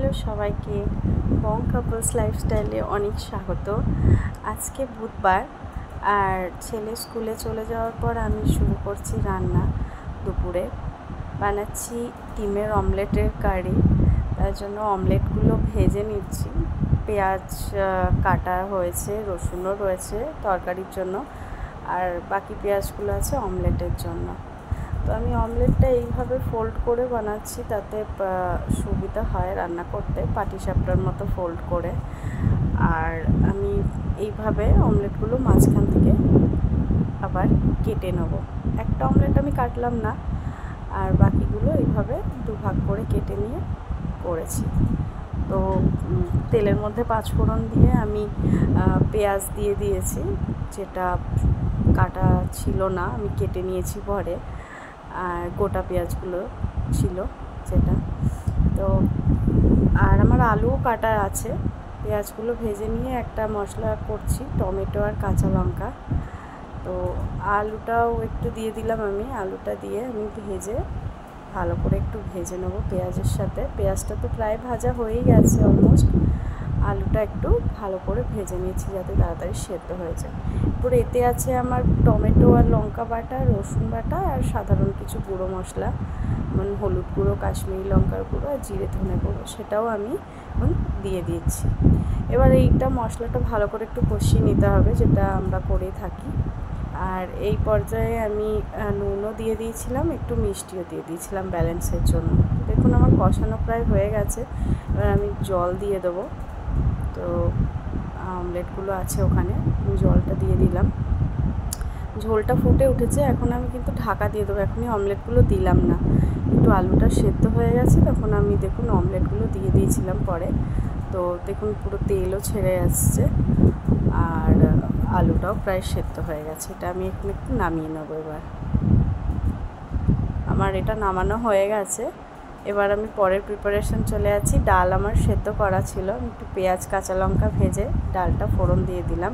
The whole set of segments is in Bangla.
হ্যালো সবাইকে বং কাপলস লাইফস্টাইলে অনেক স্বাগত। আজকে বুধবার আর ছেলে স্কুলে চলে যাওয়ার পর আমি শুরু করছি রান্না। দুপুরে বানাচ্ছি ডিমের অমলেটের কারি। তার জন্য অমলেটগুলো ভেজে নিচ্ছি। পেঁয়াজ কাটা হয়েছে, রসুনও রয়েছে তরকারির জন্য, আর বাকি পেঁয়াজগুলো আছে অমলেটের জন্য। তো আমি অমলেটটা এইভাবে ফোল্ড করে বানাচ্ছি, তাতে সুবিধা হয় রান্না করতে, পাটিসাপটার মতো ফোল্ড করে। আর আমি এইভাবে অমলেটগুলো মাঝখান থেকে আবার কেটে নেব। একটা অমলেট আমি কাটলাম না, আর বাকিগুলো এইভাবে দুভাগ করে কেটে নিয়ে করেছি। তো তেলের মধ্যে পাঁচফোড়ন দিয়ে আমি পেঁয়াজ দিয়ে দিয়েছি, যেটা কাটা ছিল না, আমি কেটে নিয়েছি পরে। আর গোটা পেঁয়াজগুলো ছিল যেটা। তো আর আমার আলুও কাটা আছে। পেঁয়াজগুলো ভেজে নিয়ে একটা মশলা করছি, টমেটো আর কাঁচা লঙ্কা। তো আলুটাও একটু দিয়ে দিলাম আমি। আলুটা দিয়ে আমি ভেজে ভালো করে একটু ভেজে নেবো পেঁয়াজের সাথে। পেঁয়াজটা তো প্রায় ভাজা হয়েই গেছে অলমোস্ট। আলুটা একটু ভালো করে ভেজে নিয়েছি যাতে তাড়াতাড়ি সেদ্ধ হয়ে যায়। এরপর এতে আছে আমার টমেটো আর লঙ্কা বাটা, রসুন বাটা আর সাধারণ কিছু গুঁড়ো মশলা, মানে হলুদ গুঁড়ো, কাশ্মীরি লঙ্কার গুঁড়ো আর জিরে ধনে গুঁড়ো, সেটাও আমি এখন দিয়ে দিচ্ছি। এবার এইটা মশলাটা ভালো করে একটু কষিয়ে নিতে হবে, যেটা আমরা করেই থাকি। আর এই পর্যায়ে আমি নুনও দিয়ে দিয়েছিলাম, একটু মিষ্টিও দিয়ে দিয়েছিলাম ব্যালেন্সের জন্য। দেখুন আমার কষানো প্রায় হয়ে গেছে। এবার আমি জল দিয়ে দেবো। তো অমলেটগুলো আছে ওখানে, আমি জলটা দিয়ে দিলাম। ঝোলটা ফুটে উঠেছে, এখন আমি কিন্তু ঢাকা দিয়ে দেবো। এখনই অমলেটগুলো দিলাম না, একটু আলুটা সেদ্ধ হয়ে গেছে, তখন আমি দেখুন অমলেটগুলো দিয়ে দিয়েছিলাম পরে। তো দেখুন পুরো তেলও ছেড়ে আসছে, আর আলুটাও প্রায় সেদ্ধ হয়ে গেছে। এটা আমি এখন একটু নামিয়ে নেবো। এবার আমার এটা নামানো হয়ে গেছে। এবার আমি পরের প্রিপারেশন চলে যাচ্ছি। ডাল আমার সেদ্ধ করা ছিল, আমি একটু পেঁয়াজ কাঁচা লঙ্কা ভেজে ডালটা ফোড়ন দিয়ে দিলাম।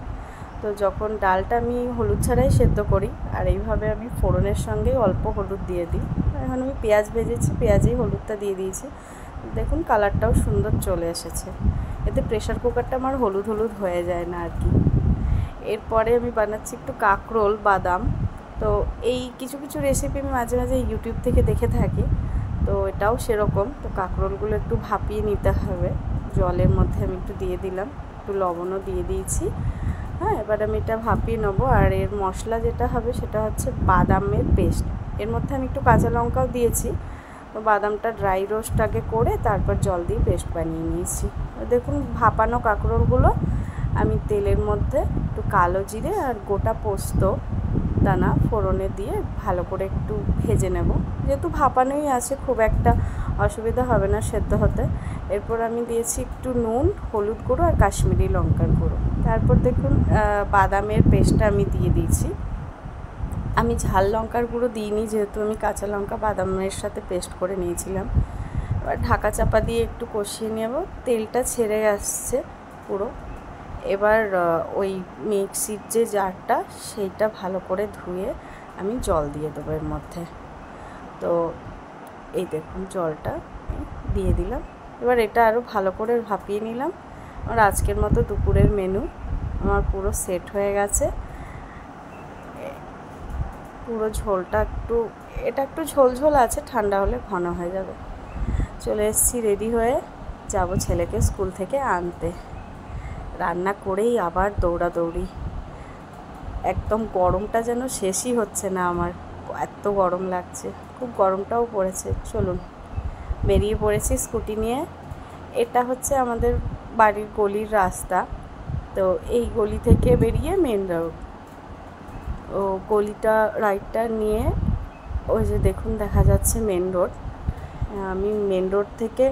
তো যখন ডালটা আমি হলুদ ছাড়াই সেদ্ধ করি, আর এইভাবে আমি ফোড়নের সঙ্গেই অল্প হলুদ দিয়ে দিই। এখন আমি পেঁয়াজ ভেজেছি, পেঁয়াজেই হলুদটা দিয়ে দিয়েছি। দেখুন কালারটাও সুন্দর চলে এসেছে। এতে প্রেশার কুকারটা আমার হলুদ হলুদ হয়ে যায় না আর কি। এরপরে আমি বানাচ্ছি একটু কাঁকরোল বাদাম। তো এই কিছু কিছু রেসিপি আমি মাঝে মাঝে ইউটিউব থেকে দেখে থাকি, তো এটাও সেরকম। তো কাঁকরোলগুলো একটু ভাপিয়ে নিতে হবে, জলের মধ্যে আমি একটু দিয়ে দিলাম, একটু লবণও দিয়ে দিয়েছি। হ্যাঁ, এবার আমি এটা ভাপিয়ে নেবো। আর এর মশলা যেটা হবে সেটা হচ্ছে বাদামের পেস্ট। এর মধ্যে আমি একটু কাঁচা লঙ্কাও দিয়েছি। তো বাদামটা ড্রাই রোস্ট আগে করে তারপর জল দিয়ে পেস্ট বানিয়ে নিয়েছি। দেখুন ভাপানো কাঁকরোলগুলো আমি তেলের মধ্যে একটু কালো জিরে আর গোটা পোস্ত দানা ফোড়নে দিয়ে ভালো করে একটু ভেজে নেব। যেহেতু ভাপানোই আছে, খুব একটা অসুবিধা হবে না সেদ্ধ হতে। এরপর আমি দিয়েছি একটু নুন, হলুদ গুঁড়ো আর কাশ্মীরি লঙ্কার গুঁড়ো। তারপর দেখুন বাদামের পেস্টটা আমি দিয়ে দিয়েছি। আমি ঝাল লঙ্কার গুঁড়ো দিইনি, যেহেতু আমি কাঁচা লঙ্কা বাদামের সাথে পেস্ট করে নিয়েছিলাম। এবার ঢাকা চাপা দিয়ে একটু কষিয়ে নেব। তেলটা ছেড়ে আসছে পুরো। এবার ওই মিক্সির যে জারটা, সেইটা ভালো করে ধুয়ে আমি জল দিয়ে দেবো এর মধ্যে। তো এই দেখুন জলটা দিয়ে দিলাম। এবার এটা আরও ভালো করে ভাপিয়ে নিলাম। আমার আজকের মতো দুপুরের মেনু আমার পুরো সেট হয়ে গেছে। পুরো ঝোলটা এটা একটু ঝোল ঝোল আছে, ঠান্ডা হলে ঘন হয়ে যাবে। চলে এসেছি রেডি হয়ে, যাব ছেলেকে স্কুল থেকে আনতে। রান্না করেই আবার দৌড়াদৌড়ি। একদম গরমটা যেন শেষই হচ্ছে না আমার, এত গরম লাগছে। খুব গরমটাও পড়েছে। চলুন বেরিয়ে পড়েছি স্কুটি নিয়ে। এটা হচ্ছে আমাদের বাড়ির গলির রাস্তা। তো এই গলি থেকে বেরিয়ে মেন রোড, ও গলিটা রাইটটা নিয়ে ওই যে দেখুন দেখা যাচ্ছে মেন রোড। আমি মেন রোড থেকে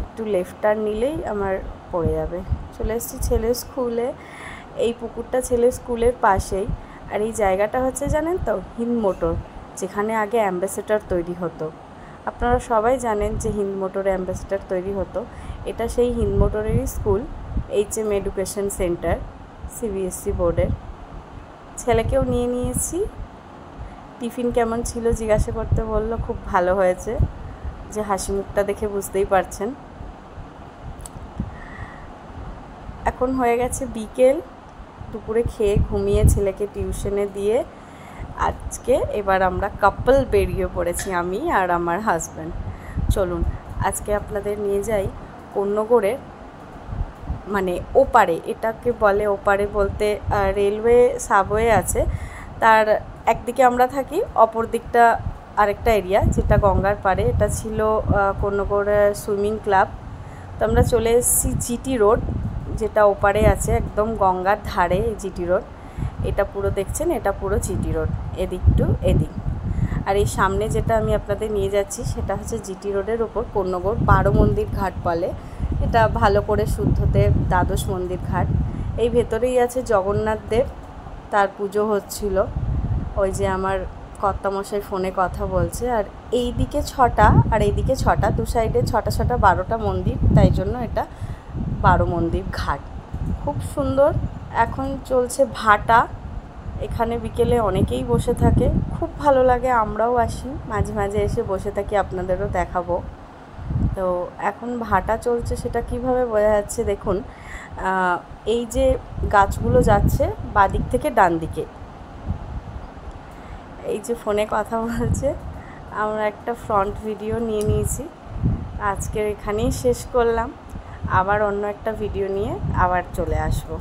একটু লেফট টার্ন নিলেই আমার পড়ে যাবে। চলে এসেছি ছেলের স্কুলে। এই পুকুরটা ছেলের স্কুলের পাশেই। আর এই জায়গাটা হচ্ছে জানেন তো, হিন্দ মোটর, যেখানে আগে অ্যাম্বাসেডর তৈরি হতো। আপনারা সবাই জানেন যে হিন্দ মোটরে অ্যাম্বাসেডর তৈরি হতো। এটা সেই হিন্দ মোটরেরই school, HM education centre, CBSE বোর্ডের। ছেলেকেও নিয়ে নিয়েছি। টিফিন কেমন ছিল জিজ্ঞাসা করতে বললো, খুব ভালো হয়েছে। যে হাসি মুখটা দেখে বুঝতেই পারছেন। এখন হয়ে গেছে বিকেল, দুপুরে খেয়ে ঘুমিয়ে ছেলেকে টিউশনে দিয়ে আজকে এবার আমরা কাপল বেরিয়ে পড়েছি, আমি আর আমার হাজব্যান্ড। চলুন আজকে আপনাদের নিয়ে যাই কোন্নগরের মানে ওপারে, এটাকে বলে ওপারে বলতে রেলওয়ে সাবওয়ে আছে, তার একদিকে আমরা থাকি, অপর দিকটা আরেকটা এরিয়া যেটা গঙ্গার পাড়ে। এটা ছিল কোন্নগরের সুইমিং ক্লাব। তো আমরা চলে এসেছি জিটি রোড, যেটা ওপারে আছে একদম গঙ্গার ধারে। এই জিটি রোড এটা পুরো দেখছেন, এটা পুরো জিটি রোড, এদিক টু এদিক। আর এই সামনে যেটা আমি আপনাদের নিয়ে যাচ্ছি সেটা হচ্ছে জিটি রোডের ওপর কোন্নগর 12 মন্দির ঘাট বলে, এটা ভালো করে শুদ্ধতে দ্বাদশ মন্দির ঘাট। এই ভেতরেই আছে জগন্নাথ দেব, তার পুজো হচ্ছিল। ওই যে আমার কর্তামশাই ফোনে কথা বলছে। আর এই দিকে 6টা আর এইদিকে 6টা, দু সাইডে 6টা 6টা 12টা মন্দির, তাই জন্য এটা 12 মন্দির ঘাট। খুব সুন্দর। এখন চলছে ভাটা, এখানে বিকেলে অনেকেই বসে থাকে, খুব ভালো লাগে। আমরাও আসি মাঝে মাঝে, এসে বসে থাকি, আপনাদেরও দেখাবো। তো এখন ভাটা চলছে, সেটা কিভাবে বোঝা যাচ্ছে দেখুন, এই যে গাছগুলো যাচ্ছে বাদিক থেকে ডান দিকে, এই যে ফোনে কথা বলছে, আমরা একটা ফ্রন্ট ভিডিও নিয়ে নিয়েছি। আজকের এখানেই শেষ করলাম, আবার অন্য একটা ভিডিও নিয়ে আবার চলে আসবো।